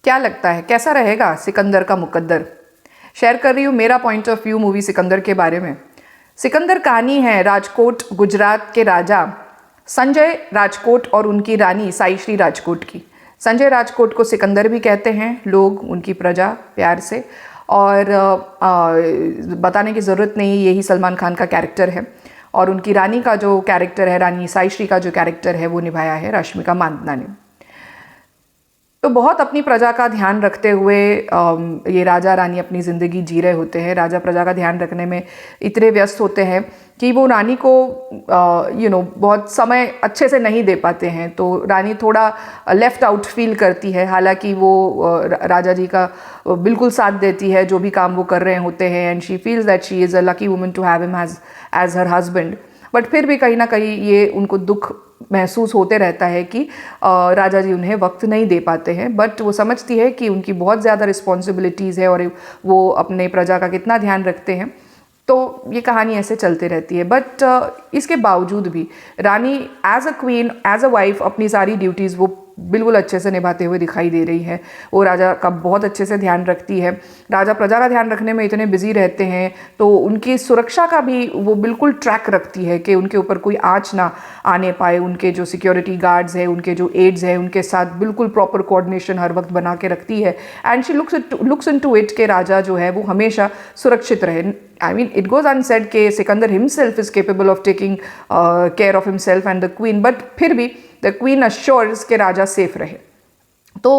क्या लगता है कैसा रहेगा सिकंदर का मुकद्दर? शेयर कर रही हूँ मेरा point of view movie Sikandar के बारे में। सिकंदर कहानी है राजकोट गुजरात के राजा संजय राजकोट और उनकी रानी साईश्री राजकोट की। संजय राजकोट को सिकंदर भी कहते हैं लोग, उनकी प्रजा प्यार से। और बताने की ज़रूरत नहीं, यही सलमान खान का कैरेक्टर है। और उनकी रानी का जो कैरेक्टर है, रानी साईश्री का जो कैरेक्टर है, वो निभाया है रश्मिका मंदाना ने। तो बहुत अपनी प्रजा का ध्यान रखते हुए ये राजा रानी अपनी ज़िंदगी जी रहे होते हैं। राजा प्रजा का ध्यान रखने में इतने व्यस्त होते हैं कि वो रानी को बहुत समय अच्छे से नहीं दे पाते हैं। तो रानी थोड़ा लेफ्ट आउट फील करती है, हालांकि वो राजा जी का बिल्कुल साथ देती है जो भी काम वो कर रहे होते हैं। And she feels that she is a lucky woman to have him as her husband. But फिर भी कहीं ना कहीं ये उनको दुख महसूस होते रहता है कि राजा जी उन्हें वक्त नहीं दे पाते हैं। बट वो समझती है कि उनकी बहुत ज़्यादा रिस्पॉन्सिबिलिटीज़ है और वो अपने प्रजा का कितना ध्यान रखते हैं। तो ये कहानी ऐसे चलते रहती है। बट इसके बावजूद भी रानी as a queen, as a wife अपनी सारी ड्यूटीज़ वो बिल्कुल अच्छे से निभाते हुए दिखाई दे रही है। वो राजा का बहुत अच्छे से ध्यान रखती है। राजा प्रजा का ध्यान रखने में इतने बिजी रहते हैं तो उनकी सुरक्षा का भी वो बिल्कुल ट्रैक रखती है कि उनके ऊपर कोई आँच ना आने पाए। उनके जो सिक्योरिटी गार्ड्स हैं, उनके जो एड्स हैं, उनके साथ बिल्कुल प्रॉपर कोऑर्डिनेशन हर वक्त बना के रखती है। And she looks into it के राजा जो है वो हमेशा सुरक्षित रहे। I mean, it goes unsaid कि Sikandar himself is capable of taking care of himself and the queen, but फिर भी the queen assures कि राजा सेफ रहे। तो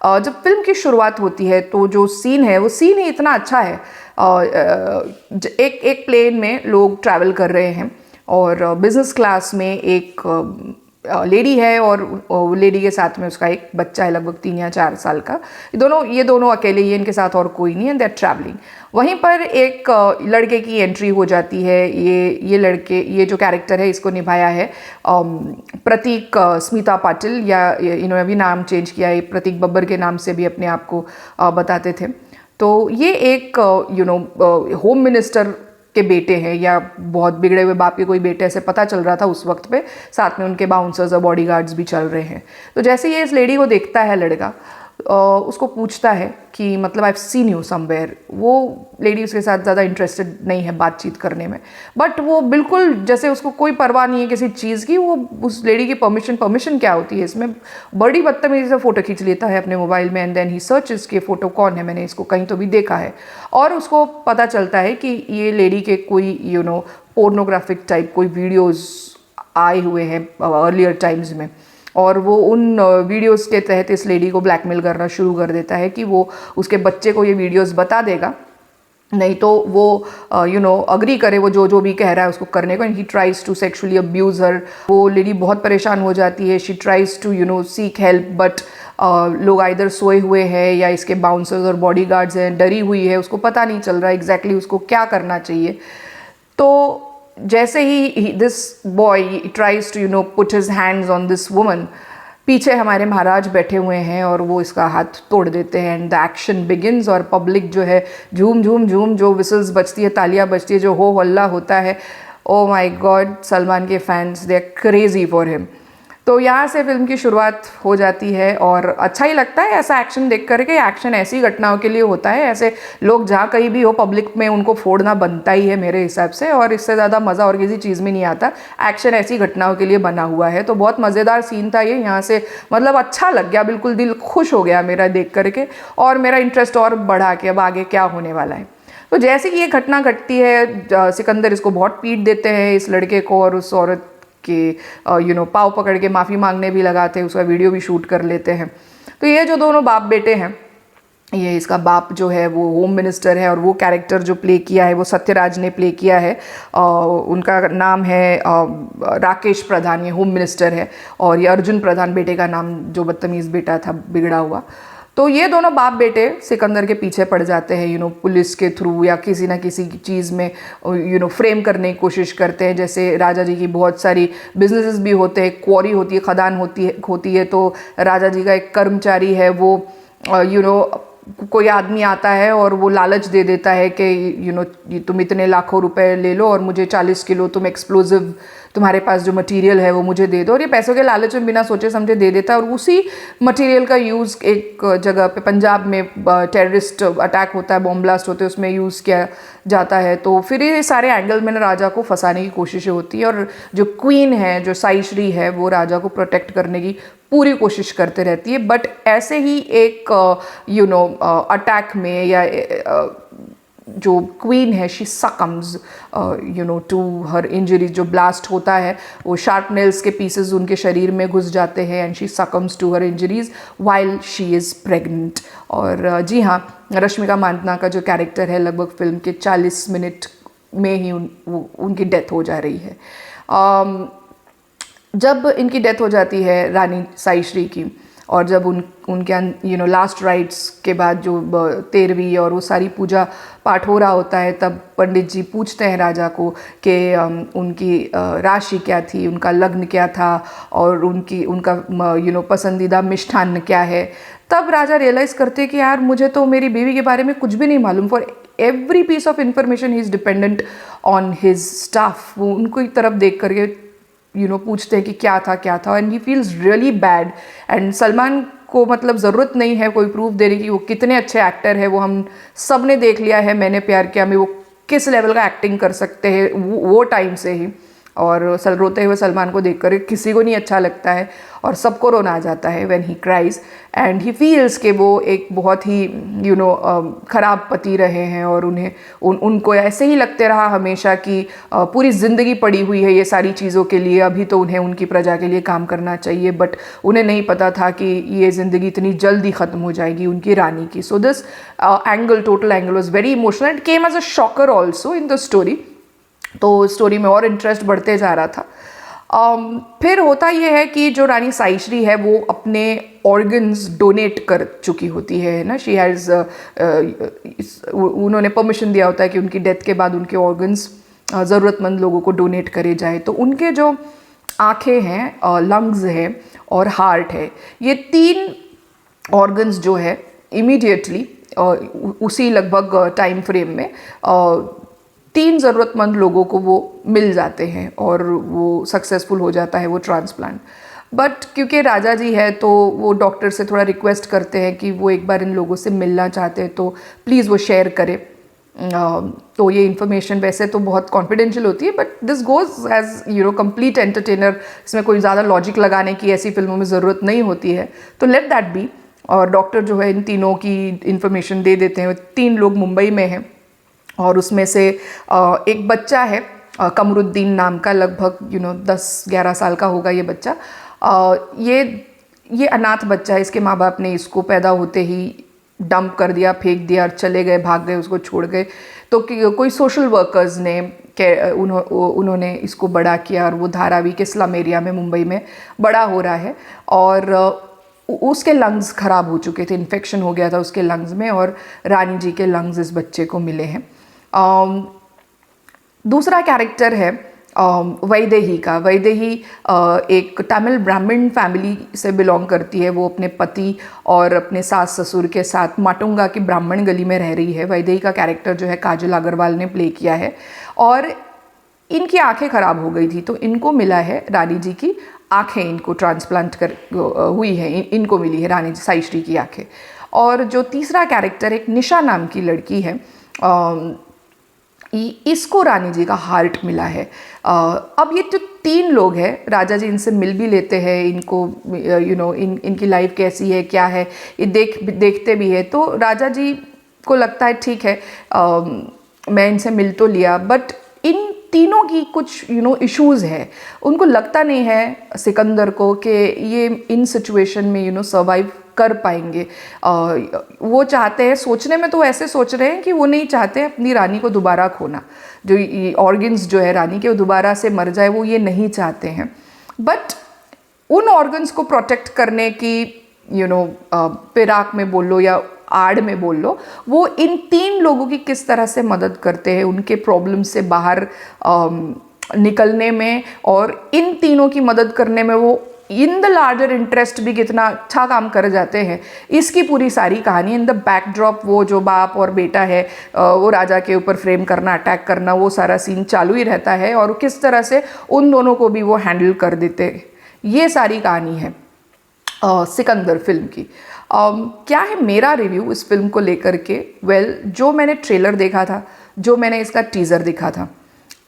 जब फिल्म की शुरुआत होती है तो जो सीन है वो सीन ही इतना अच्छा है। एक प्लेन में लोग ट्रैवल कर रहे हैं और बिजनेस क्लास में एक लेडी है और लेडी के साथ में उसका एक बच्चा है लगभग 3 या 4 साल का। ये दोनों अकेले ही, इनके साथ और कोई नहीं है। They are travelling. वहीं पर एक लड़के की एंट्री हो जाती है। ये जो कैरेक्टर है इसको निभाया है प्रतीक स्मिता पाटिल, या इन्होंने अभी नाम चेंज किया है, प्रतीक बब्बर के नाम से भी अपने आप को बताते थे। तो ये एक होम मिनिस्टर के बेटे हैं या बहुत बिगड़े हुए बाप के कोई बेटे, ऐसे पता चल रहा था उस वक्त पे। साथ में उनके बाउंसर्स और बॉडीगार्ड्स भी चल रहे हैं। तो जैसे ये इस लेडी को देखता है लड़का, उसको पूछता है कि मतलब I have seen you somewhere. वो लेडी उसके साथ ज़्यादा इंटरेस्टेड नहीं है बातचीत करने में, बट वो बिल्कुल जैसे उसको कोई परवाह नहीं है किसी चीज़ की। वो उस लेडी की परमिशन क्या होती है इसमें, बड़ी बदतमीजी से फ़ोटो खींच लेता है अपने मोबाइल में। एंड देन ही सर्च इसके फ़ोटो कौन है, मैंने इसको कहीं तो भी देखा है। और उसको पता चलता है कि ये लेडी के कोई पोर्नोग्राफिक टाइप कोई वीडियोज़ आए हुए हैं अर्लियर टाइम्स में। और वो उन वीडियोस के तहत इस लेडी को ब्लैकमेल करना शुरू कर देता है कि वो उसके बच्चे को ये वीडियोस बता देगा, नहीं तो वो अग्री करे वो जो भी कह रहा है उसको करने को। And he tries to sexually abuse her. वो लेडी बहुत परेशान हो जाती है। She tries to seek help, but लोग आइदर सोए हुए हैं या इसके बाउंसर्स और बॉडीगार्ड्स हैं, डरी हुई है, उसको पता नहीं चल रहा एग्जैक्टली उसको क्या करना चाहिए। तो जैसे ही this boy tries to put his hands on this woman, पीछे हमारे महाराज बैठे हुए हैं और वो इसका हाथ तोड़ देते हैं। And the action begins. और पब्लिक जो है झूम झूम झूम, जो विसल्स बजती है, तालियां बजती है, जो हो हल्ला होता है, ओ माय गॉड, सलमान के fans they are crazy for him. तो यहाँ से फिल्म की शुरुआत हो जाती है और अच्छा ही लगता है ऐसा एक्शन देख करके। एक्शन ऐसी घटनाओं के लिए होता है, ऐसे लोग जहाँ कहीं भी हो पब्लिक में उनको फोड़ना बनता ही है मेरे हिसाब से। और इससे ज़्यादा मज़ा और किसी चीज़ में नहीं आता। एक्शन ऐसी घटनाओं के लिए बना हुआ है। तो बहुत मज़ेदार सीन था ये। यहाँ से मतलब अच्छा लग गया, बिल्कुल दिल खुश हो गया मेरा देख करके, और मेरा इंटरेस्ट और बढ़ा कि अब आगे क्या होने वाला है। तो जैसे कि ये घटना घटती है, सिकंदर इसको बहुत पीट देते हैं इस लड़के को, और उस औरत के पाँव पकड़ के माफ़ी मांगने भी लगाते हैं, उसका वीडियो भी शूट कर लेते हैं। तो ये जो दोनों बाप बेटे हैं, ये इसका बाप जो है वो होम मिनिस्टर है, और वो कैरेक्टर जो प्ले किया है वो सत्यराज ने प्ले किया है। उनका नाम है राकेश प्रधान, ये होम मिनिस्टर है। और ये अर्जुन प्रधान बेटे का नाम, जो बदतमीज़ बेटा था बिगड़ा हुआ। तो ये दोनों बाप बेटे सिकंदर के पीछे पड़ जाते हैं, पुलिस के थ्रू या किसी ना किसी चीज़ में फ्रेम करने की कोशिश करते हैं। जैसे राजा जी की बहुत सारी बिजनेसेस भी होते हैं, क्वारी होती है, खदान होती है। तो राजा जी का एक कर्मचारी है, वो कोई आदमी आता है और वो लालच दे देता है कि तुम इतने लाखों रुपए ले लो और मुझे 40 किलो तुम एक्सप्लोजिव तुम्हारे पास जो मटेरियल है वो मुझे दे दो, और ये पैसों के लालच में बिना सोचे समझे दे देता है। और उसी मटेरियल का यूज़ एक जगह पे पंजाब में टेररिस्ट अटैक होता है, बॉम्ब ब्लास्ट होते हैं, उसमें यूज़ किया जाता है। तो फिर ये सारे एंगल में राजा को फंसाने की कोशिशें होती है, और जो क्वीन है, जो साइश्री है, वो राजा को प्रोटेक्ट करने की पूरी कोशिश करते रहती है। बट ऐसे ही एक अटैक में या जो क्वीन है, she succumbs to her injury. जो ब्लास्ट होता है वो शार्प नेल्स के पीसेस उनके शरीर में घुस जाते हैं, and she succumbs to her injuries while she is pregnant. और जी हाँ, रश्मिका मंदाना का जो कैरेक्टर है, लगभग फिल्म के 40 मिनट में ही उनकी डेथ हो जा रही है। जब इनकी डेथ हो जाती है रानी साइश्री की, और जब उनके लास्ट राइट्स के बाद जो 13वीं और वो सारी पूजा पाठ हो रहा होता है, तब पंडित जी पूछते हैं राजा को कि उनकी राशि क्या थी, उनका लग्न क्या था, और उनका पसंदीदा मिष्ठान्न क्या है। तब राजा रियलाइज़ करते हैं कि यार मुझे तो मेरी बीवी के बारे में कुछ भी नहीं मालूम। For every piece of information he is dependent on his staff. वो उनको एक तरफ देख करके पूछते हैं कि क्या था, and he feels really bad. And Salman को मतलब ज़रूरत नहीं है कोई प्रूफ देने की वो कितने अच्छे एक्टर है, वो हम सब ने देख लिया है मैंने प्यार किया में वो किस लेवल का एक्टिंग कर सकते हैं वो टाइम से ही। और रोते हुए सलमान को देखकर किसी को नहीं अच्छा लगता है, और सबको रोना आ जाता है when he cries, and he feels कि वो एक बहुत ही ख़राब पति रहे हैं, और उनको ऐसे ही लगते रहा हमेशा कि पूरी ज़िंदगी पड़ी हुई है ये सारी चीज़ों के लिए, अभी तो उन्हें उनकी प्रजा के लिए काम करना चाहिए। बट उन्हें नहीं पता था कि ये ज़िंदगी इतनी जल्दी ख़त्म हो जाएगी उनकी रानी की। So this total angle was very emotional, it came as a shocker also in the story. तो स्टोरी में और इंटरेस्ट बढ़ते जा रहा था। फिर होता यह है कि जो रानी साइश्री है वो अपने ऑर्गन्स डोनेट कर चुकी होती है ना, शी हैज़ उन्होंने परमिशन दिया होता है कि उनकी डेथ के बाद उनके ऑर्गन्स ज़रूरतमंद लोगों को डोनेट करे जाए। तो उनके जो आँखें हैं, लंग्स हैं और हार्ट है, ये 3 ऑर्गन्स जो है इमीडिएटली उसी लगभग टाइम फ्रेम में 3 ज़रूरतमंद लोगों को वो मिल जाते हैं, और वो सक्सेसफुल हो जाता है वो ट्रांसप्लांट। बट क्योंकि राजा जी है तो वो डॉक्टर से थोड़ा रिक्वेस्ट करते हैं कि वो एक बार इन लोगों से मिलना चाहते हैं, तो प्लीज़ वो शेयर करें। तो ये इन्फॉर्मेशन वैसे तो बहुत कॉन्फिडेंशियल होती है, but this goes as complete entertainer. इसमें कोई ज़्यादा लॉजिक लगाने की ऐसी फिल्मों में ज़रूरत नहीं होती है, तो लेट दैट बी। और डॉक्टर जो है इन तीनों की इन्फॉर्मेशन दे देते हैं। 3 लोग मुंबई में हैं, और उसमें से एक बच्चा है कमरुद्दीन नाम का, लगभग 10-11 साल का होगा ये बच्चा। ये अनाथ बच्चा है, इसके माँ बाप ने इसको पैदा होते ही डंप कर दिया, फेंक दिया, चले गए, भाग गए, उसको छोड़ गए। तो कोई सोशल वर्कर्स ने उन्होंने इसको बड़ा किया, और वो धारावी के स्लम एरिया में मुंबई में बड़ा हो रहा है। और उसके लंग्स ख़राब हो चुके थे, इन्फेक्शन हो गया था उसके लंग्स में, और रानी जी के लंग्स इस बच्चे को मिले हैं। दूसरा कैरेक्टर है वैदेही का। वैदेही एक तमिल ब्राह्मण फैमिली से बिलोंग करती है। वो अपने पति और अपने सास ससुर के साथ माटुंगा की ब्राह्मण गली में रह रही है। वैदेही का कैरेक्टर जो है काजल अग्रवाल ने प्ले किया है, और इनकी आंखें ख़राब हो गई थी, तो इनको मिला है रानी जी की आंखें, इनको ट्रांसप्लांट हुई है, इनको मिली है रानी साइश्री की आंखें। और जो तीसरा कैरेक्टर एक निशा नाम की लड़की है, इसको रानी जी का हार्ट मिला है। अब ये जो 3 लोग हैं, राजा जी इनसे मिल भी लेते हैं, इनको इनकी लाइफ कैसी है क्या है ये देखते भी है। तो राजा जी को लगता है ठीक है मैं इनसे मिल तो लिया, बट इन तीनों की कुछ इश्यूज़ है। उनको लगता नहीं है सिकंदर को कि ये इन सिचुएशन में सर्वाइव कर पाएंगे। वो चाहते हैं, सोचने में तो ऐसे सोच रहे हैं कि वो नहीं चाहते अपनी रानी को दोबारा खोना, जो ऑर्गन्स जो है रानी के वो दोबारा से मर जाए, वो ये नहीं चाहते हैं। बट उन ऑर्गन्स को प्रोटेक्ट करने की फिराक में बोल लो या आड़ में बोल लो, वो इन 3 लोगों की किस तरह से मदद करते हैं उनके प्रॉब्लम से बाहर निकलने में, और इन तीनों की मदद करने में वो इन द लार्जर इंटरेस्ट भी कितना अच्छा काम कर जाते हैं, इसकी पूरी सारी कहानी। इन द बैकड्रॉप वो जो बाप और बेटा है वो राजा के ऊपर फ्रेम करना, अटैक करना, वो सारा सीन चालू ही रहता है और किस तरह से उन दोनों को भी वो हैंडल कर देते हैं, ये सारी कहानी है सिकंदर फिल्म की। क्या है मेरा रिव्यू इस फिल्म को लेकर के? जो मैंने ट्रेलर देखा था, जो मैंने इसका टीज़र देखा था,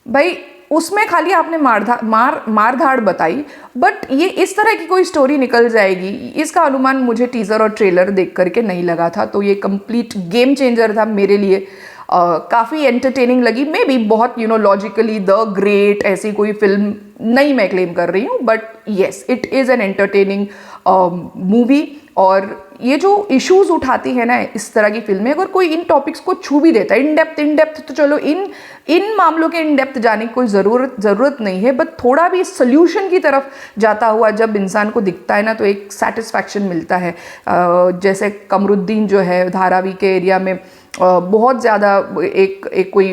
भाई उसमें खाली आपने मार धाड़ बताई, बट ये इस तरह की कोई स्टोरी निकल जाएगी इसका अनुमान मुझे टीज़र और ट्रेलर देख करके नहीं लगा था। तो ये कंप्लीट गेम चेंजर था मेरे लिए। काफ़ी एंटरटेनिंग लगी, मे बी बहुत लॉजिकली द ग्रेट ऐसी कोई फिल्म नहीं मैं क्लेम कर रही हूँ, but yes it is an entertaining movie. और ये जो इश्यूज उठाती है ना इस तरह की फिल्में, अगर कोई इन टॉपिक्स को छू भी देता है इन डेप्थ, तो चलो इन मामलों के इन डेप्थ जाने की कोई ज़रूरत नहीं है, बट थोड़ा भी सोल्यूशन की तरफ जाता हुआ जब इंसान को दिखता है ना तो एक सेटिस्फैक्शन मिलता है। जैसे कमरुद्दीन जो है धारावी के एरिया में बहुत ज़्यादा एक कोई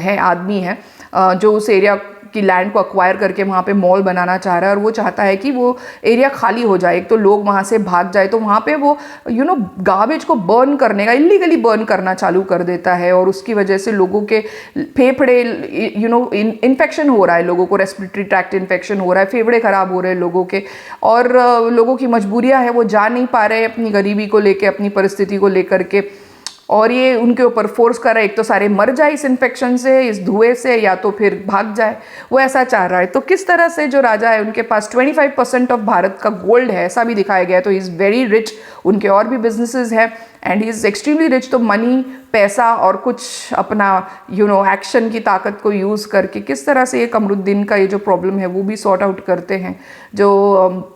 है आदमी है जो उस एरिया की लैंड को अक्वायर करके वहाँ पे मॉल बनाना चाह रहा है और वो चाहता है कि वो एरिया खाली हो जाए, एक तो लोग वहाँ से भाग जाए, तो वहाँ पे वो गार्बेज को बर्न करने का, इलीगली बर्न करना चालू कर देता है और उसकी वजह से लोगों के फेफड़े इन्फेक्शन हो रहा है, लोगों को रेस्पिरेटरी ट्रैक्ट इन्फेक्शन हो रहा है, फेफड़े खराब हो रहे हैं लोगों के, और लोगों की मजबूरियाँ है, वो जा नहीं पा रहे अपनी गरीबी को लेके, अपनी परिस्थिति को लेकर के, और ये उनके ऊपर फोर्स कर रहा है एक तो सारे मर जाए इस इन्फेक्शन से, इस धुएं से, या तो फिर भाग जाए, वो ऐसा चाह रहा है। तो किस तरह से जो राजा है उनके पास 25% ऑफ भारत का गोल्ड है ऐसा भी दिखाया गया है, तो ही इज़ वेरी रिच, उनके और भी बिजनेसेस हैं and he is extremely rich. तो मनी, पैसा और कुछ अपना एक्शन की ताकत को यूज़ करके किस तरह से ये कमरुद्दीन का ये जो प्रॉब्लम है वो भी सॉर्ट आउट करते हैं। जो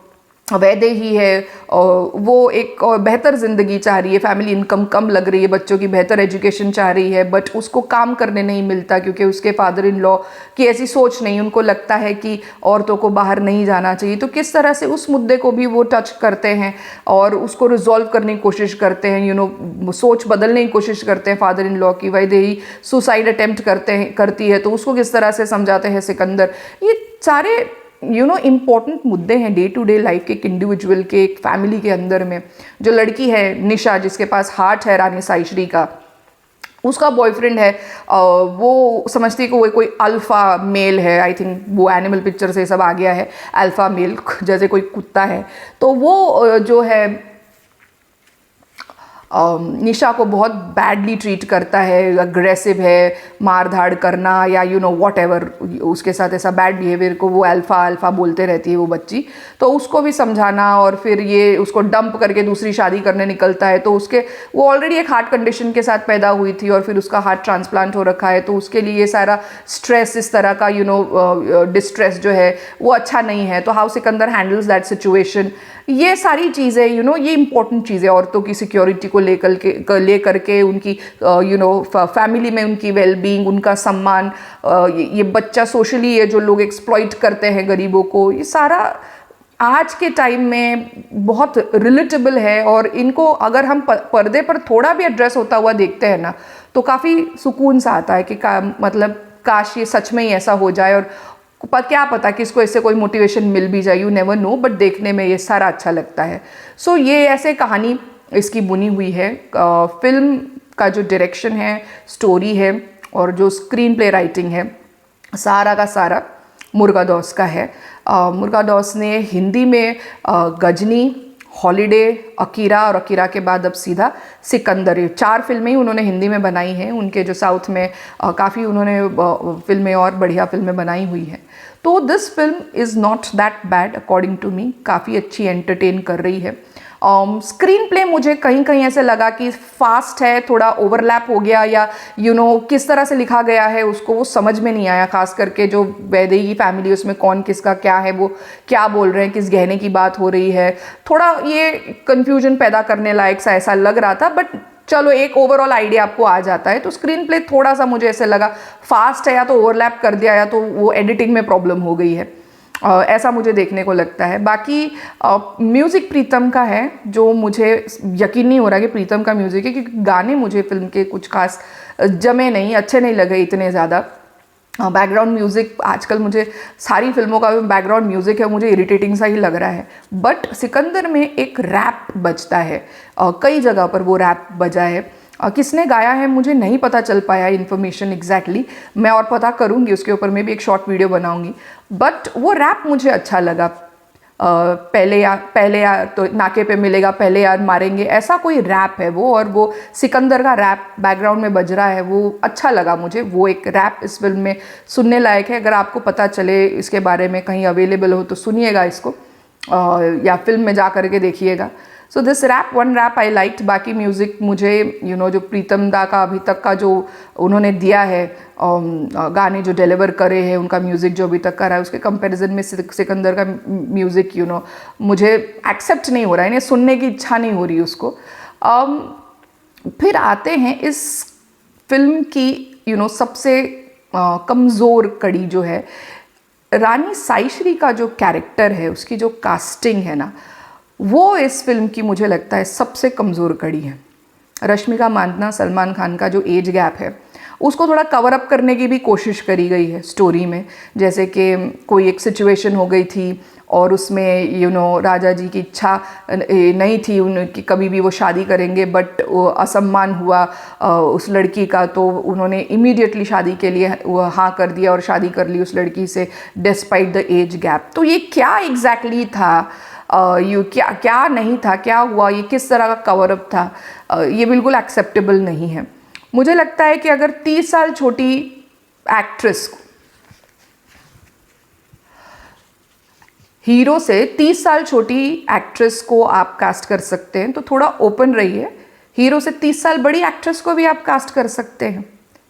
वैदेही है वो एक बेहतर ज़िंदगी चाह रही है, फैमिली इनकम कम लग रही है, बच्चों की बेहतर एजुकेशन चाह रही है, बट उसको काम करने नहीं मिलता क्योंकि उसके फादर इन लॉ की ऐसी सोच नहीं, उनको लगता है कि औरतों को बाहर नहीं जाना चाहिए। तो किस तरह से उस मुद्दे को भी वो टच करते हैं और उसको रिजॉल्व करने की कोशिश करते हैं, सोच बदलने की कोशिश करते हैं फादर इन लॉ की। वैदेही सुसाइड अटेम्प्ट करती है तो उसको किस तरह से समझाते हैं सिकंदर। ये सारे इम्पॉर्टेंट मुद्दे हैं डे टू डे लाइफ के, एक इंडिविजुअल के, एक फैमिली के अंदर में। जो लड़की है निशा, जिसके पास हार्ट है रानी साइश्री का, उसका बॉयफ्रेंड है, वो समझती है कि वो कोई अल्फ़ा मेल है, आई थिंक वो एनिमल पिक्चर से सब आ गया है, अल्फ़ा मेल जैसे कोई कुत्ता है। तो वो जो है निशा को बहुत बैडली ट्रीट करता है, अग्रेसिव है, मार धाड़ करना या वॉट एवर, उसके साथ ऐसा बैड बिहेवियर को वो अल्फ़ा बोलते रहती है वो बच्ची। तो उसको भी समझाना और फिर ये उसको डंप करके दूसरी शादी करने निकलता है। तो वो ऑलरेडी एक हार्ट कंडीशन के साथ पैदा हुई थी और फिर उसका हार्ट ट्रांसप्लांट हो रखा है, तो उसके लिए ये सारा स्ट्रेस, इस तरह का डिस्ट्रेस जो है वो अच्छा नहीं है। तो how Sikandar handles that situation, ये सारी चीज़ें ये इंपॉर्टेंट चीज़ें औरतों की सिक्योरिटी को लेकर के उनकी फैमिली में उनकी वेलबींग, उनका सम्मान, ये बच्चा सोशली, ये जो लोग एक्सप्लॉइट करते हैं गरीबों को, ये सारा आज के टाइम में बहुत रिलेटेबल है। और इनको अगर हम पर्दे पर थोड़ा भी एड्रेस होता हुआ देखते हैं ना तो काफ़ी सुकून सा आता है कि मतलब काश ये सच में ही ऐसा हो जाए, और क्या पता कि इसको इससे कोई मोटिवेशन मिल भी जाए, यू नेवर नो, बट देखने में ये सारा अच्छा लगता है। सो ये ऐसे कहानी इसकी बुनी हुई है। फिल्म का जो डायरेक्शन है, स्टोरी है और जो स्क्रीन प्ले राइटिंग है, सारा का सारा मुर्गादौस का है। मुर्गादौस ने हिंदी में गजनी, हॉलीडे, अकीरा और अकीरा के बाद अब सीधा सिकंदर, ये 4 फिल्में ही उन्होंने हिंदी में बनाई हैं। उनके जो साउथ में काफ़ी उन्होंने फिल्में और बढ़िया फिल्में बनाई हुई हैं। तो this film is not that bad according to me, काफ़ी अच्छी एंटरटेन कर रही है। स्क्रीन प्ले मुझे कहीं कहीं ऐसे लगा कि फास्ट है, थोड़ा ओवरलैप हो गया, या किस तरह से लिखा गया है उसको वो समझ में नहीं आया। खास करके जो वैदेही की फैमिली, उसमें कौन किसका क्या है, वो क्या बोल रहे हैं, किस गहने की बात हो रही है, थोड़ा ये कन्फ्यूजन पैदा करने लायक सा ऐसा लग रहा था। बट चलो एक ओवरऑल आइडिया आपको आ जाता है। तो स्क्रीन प्ले थोड़ा सा मुझे ऐसे लगा फास्ट है, या तो ओवरलैप कर दिया या तो वो एडिटिंग में प्रॉब्लम हो गई है, ऐसा मुझे देखने को लगता है। बाकी म्यूज़िक प्रीतम का है, जो मुझे यकीन नहीं हो रहा कि प्रीतम का म्यूज़िक है, क्योंकि गाने मुझे फिल्म के कुछ खास जमे नहीं, अच्छे नहीं लगे इतने ज़्यादा। बैकग्राउंड म्यूज़िक आजकल मुझे सारी फिल्मों का बैकग्राउंड म्यूज़िक है मुझे इरिटेटिंग सा ही लग रहा है, बट सिकंदर में एक रैप बजता है, कई जगह पर वो रैप बजा है। किसने गाया है मुझे नहीं पता चल पाया इन्फॉर्मेशन एग्जैक्टली, मैं और पता करूँगी, उसके ऊपर मैं भी एक शॉर्ट वीडियो बनाऊँगी, बट वो रैप मुझे अच्छा लगा। पहले यार तो नाके पे मिलेगा, पहले यार मारेंगे, ऐसा कोई रैप है वो, और वो सिकंदर का रैप बैकग्राउंड में बज रहा है, वो अच्छा लगा मुझे। वो एक रैप इस फिल्म में सुनने लायक है। अगर आपको पता चले इसके बारे में, कहीं अवेलेबल हो तो सुनिएगा इसको, या फिल्म में जा करके देखिएगा। So this rap, one rap I liked. बाकी म्यूज़िक मुझे जो प्रीतम दा का अभी तक का जो उन्होंने दिया है, गाने जो डिलीवर करे हैं, उनका म्यूज़िक जो अभी तक का रहा है, उसके कंपैरिजन में सिकंदर का म्यूज़िक मुझे एक्सेप्ट नहीं हो रहा है, इन्हें सुनने की इच्छा नहीं हो रही उसको। फिर आते हैं इस फिल्म की सबसे कमज़ोर कड़ी जो है, रानी साईश्री का जो कैरेक्टर है, उसकी जो कास्टिंग है ना, वो इस फिल्म की मुझे लगता है सबसे कमज़ोर कड़ी है। रश्मिका मंदाना सलमान खान का जो एज गैप है, उसको थोड़ा कवर अप करने की भी कोशिश करी गई है स्टोरी में। जैसे कि कोई एक सिचुएशन हो गई थी और उसमें राजा जी की इच्छा नहीं थी उनकी कभी भी वो शादी करेंगे, बट वो असम्मान हुआ उस लड़की का, तो उन्होंने इमीडिएटली शादी के लिए वो हाँ कर दिया और शादी कर ली उस लड़की से डिस्पाइट द एज गैप। तो ये क्या एग्जैक्टली था, क्या नहीं था, क्या हुआ, ये किस तरह का कवर अप था, ये बिल्कुल एक्सेप्टेबल नहीं है। मुझे लगता है कि अगर 30 साल छोटी एक्ट्रेस को, हीरो से 30 साल छोटी एक्ट्रेस को आप कास्ट कर सकते हैं, तो थोड़ा ओपन रहिए। हीरो से 30 साल बड़ी एक्ट्रेस को भी आप कास्ट कर सकते हैं।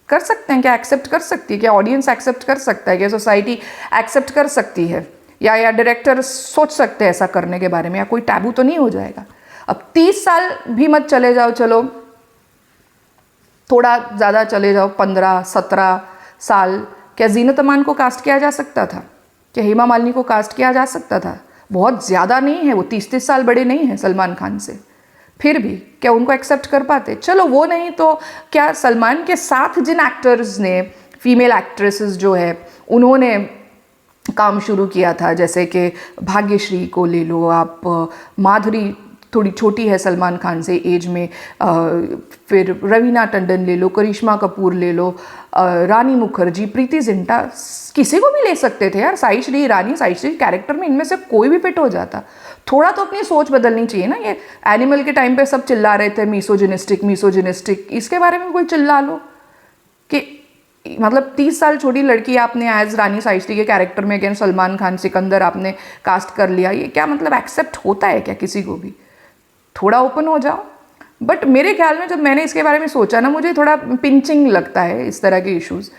क्या एक्सेप्ट कर सकती है? क्या ऑडियंस एक्सेप्ट कर सकता है? क्या सोसाइटी एक्सेप्ट कर सकती है? या डायरेक्टर सोच सकते हैं ऐसा करने के बारे में, या कोई टैबू तो नहीं हो जाएगा? अब 30 साल भी मत चले जाओ, चलो थोड़ा ज़्यादा चले जाओ, 15-17 साल। क्या जीनत अमान को कास्ट किया जा सकता था? क्या हेमा मालिनी को कास्ट किया जा सकता था? बहुत ज़्यादा नहीं है वो, 30-30 साल बड़े नहीं हैं सलमान खान से, फिर भी क्या उनको एक्सेप्ट कर पाते? चलो वो नहीं तो क्या सलमान के साथ जिन एक्टर्स ने, फीमेल एक्ट्रेसेस जो है, उन्होंने काम शुरू किया था, जैसे कि भाग्यश्री को ले लो आप, माधुरी थोड़ी छोटी है सलमान खान से एज में, फिर रवीना टंडन ले लो, करिश्मा कपूर ले लो, रानी मुखर्जी, प्रीति जिंटा, किसी को भी ले सकते थे यार। साईश्री, रानी साईश्री कैरेक्टर में इनमें से कोई भी फिट हो जाता। थोड़ा तो अपनी सोच बदलनी चाहिए ना। ये एनिमल के टाइम पे सब चिल्ला रहे थे मिसोजिनिस्टिक, इसके बारे में कोई चिल्ला लो कि मतलब 30 साल छोटी लड़की आपने एज रानी साईश्री के कैरेक्टर में अगेन सलमान खान सिकंदर आपने कास्ट कर लिया, ये क्या मतलब एक्सेप्ट होता है क्या किसी को भी? थोड़ा ओपन हो जाओ। बट मेरे ख्याल में जब मैंने इसके बारे में सोचा ना, मुझे थोड़ा पिंचिंग लगता है इस तरह के इश्यूज़।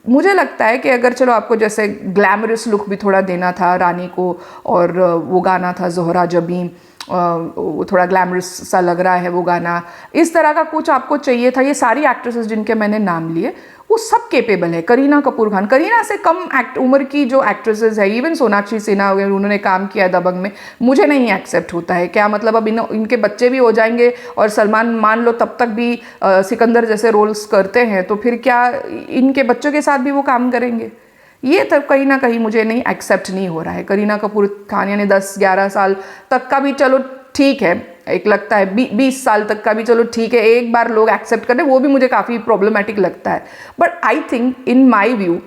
मुझे लगता है कि अगर चलो आपको जैसे ग्लैमरस लुक भी थोड़ा देना था रानी को, और वो गाना था ज़ोहरा जबीं, वो थोड़ा ग्लैमरस सा लग रहा है वो गाना, इस तरह का कुछ आपको चाहिए था। ये सारी एक्ट्रेसेस जिनके मैंने नाम लिए वो सब केपेबल है। करीना कपूर खान, करीना से कम उम्र की जो एक्ट्रेसेस है, इवन सोनाक्षी सिन्हा वगैरह, उन्होंने काम किया दबंग में, मुझे नहीं एक्सेप्ट होता है। क्या मतलब अब इनके बच्चे भी हो जाएंगे और सलमान मान लो तब तक भी सिकंदर जैसे रोल्स करते हैं, तो फिर क्या इनके बच्चों के साथ भी वो काम करेंगे? ये तो कहीं ना कहीं मुझे नहीं एक्सेप्ट नहीं हो रहा है। करीना कपूर खान यानी 10-11 साल तक का भी चलो ठीक है, एक लगता है 20 साल तक का भी चलो ठीक है, एक बार लोग एक्सेप्ट करें, वो भी मुझे काफ़ी प्रॉब्लमेटिक लगता है। But I think in my view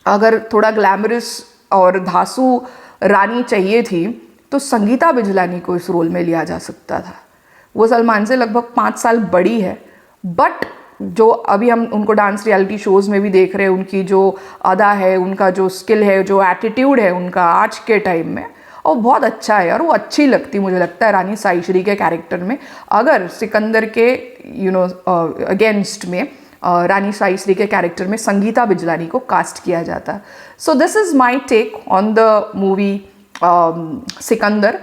अगर थोड़ा ग्लैमरस और धांसू रानी चाहिए थी तो संगीता बिजलानी को इस रोल में लिया जा सकता था। वो सलमान से लगभग 5 साल बड़ी है, बट जो अभी हम उनको डांस रियलिटी शोज़ में भी देख रहे हैं, उनकी जो अदा है, उनका जो स्किल है, जो एटीट्यूड है उनका आज के टाइम में, और बहुत अच्छा है यार, वो अच्छी लगती मुझे लगता है रानी साईश्री के कैरेक्टर में। अगर सिकंदर के अगेंस्ट में रानी साईश्री के कैरेक्टर में संगीता बिजलानी को कास्ट किया जाता। So this is my take on the movie Sikandar.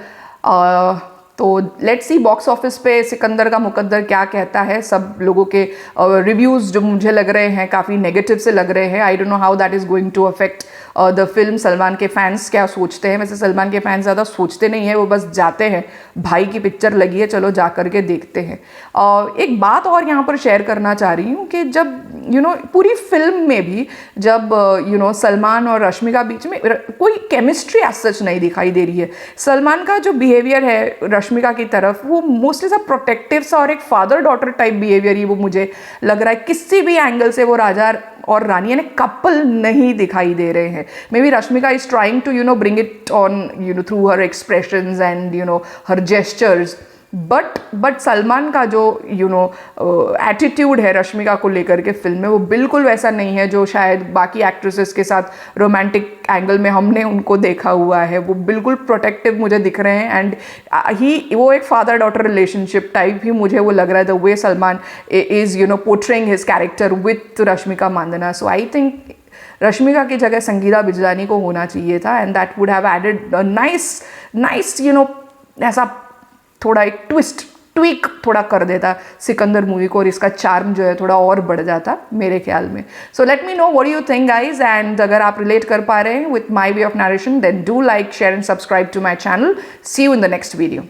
तो लेट्स सी बॉक्स ऑफिस पे सिकंदर का मुकद्दर क्या कहता है। सब लोगों के रिव्यूज़ जो मुझे लग रहे हैं काफ़ी नेगेटिव से लग रहे हैं। I don't know how that is going to affect the film. Salman के फैंस क्या सोचते हैं? वैसे सलमान के फैंस ज़्यादा सोचते नहीं हैं, वो बस जाते हैं, भाई की पिक्चर लगी है चलो जा कर के देखते हैं। एक बात और यहाँ पर शेयर करना चाह रही हूँ कि जब पूरी फिल्म में भी जब सलमान और रश्मिका बीच में कोई केमिस्ट्री एज सच नहीं दिखाई दे रही है। सलमान का जो बिहेवियर है रश्मिका की तरफ वो मोस्टली सा प्रोटेक्टिव सा और एक फादर डॉटर टाइप बिहेवियर ही वो मुझे लग रहा है। किसी भी एंगल से वो राजा और रानी यानी कपल नहीं दिखाई दे रहे हैं। Maybe Rashmika is trying to bring it on through her expressions and her gestures, but Salman का जो एटीट्यूड है रश्मिका को लेकर के फिल्म में वो बिल्कुल वैसा नहीं है जो शायद बाकी एक्ट्रेसेस के साथ रोमांटिक एंगल में हमने उनको देखा हुआ है। वो बिल्कुल प्रोटेक्टिव मुझे दिख रहे हैं एंड वो एक फादर डॉटर रिलेशनशिप टाइप ही मुझे वो लग रहा है the way Salman is portraying his character with Rashmika Mandanna. So I think Rashmika की जगह संगीता बिजलानी को होना चाहिए था and that would have added nice ऐसा थोड़ा एक ट्विक थोड़ा कर देता सिकंदर मूवी को और इसका चार्म जो है थोड़ा और बढ़ जाता मेरे ख्याल में। So let me know what you think guys, and अगर आप रिलेट कर पा रहे हैं with my way of narration then do like share and subscribe to my channel. See you in the next video.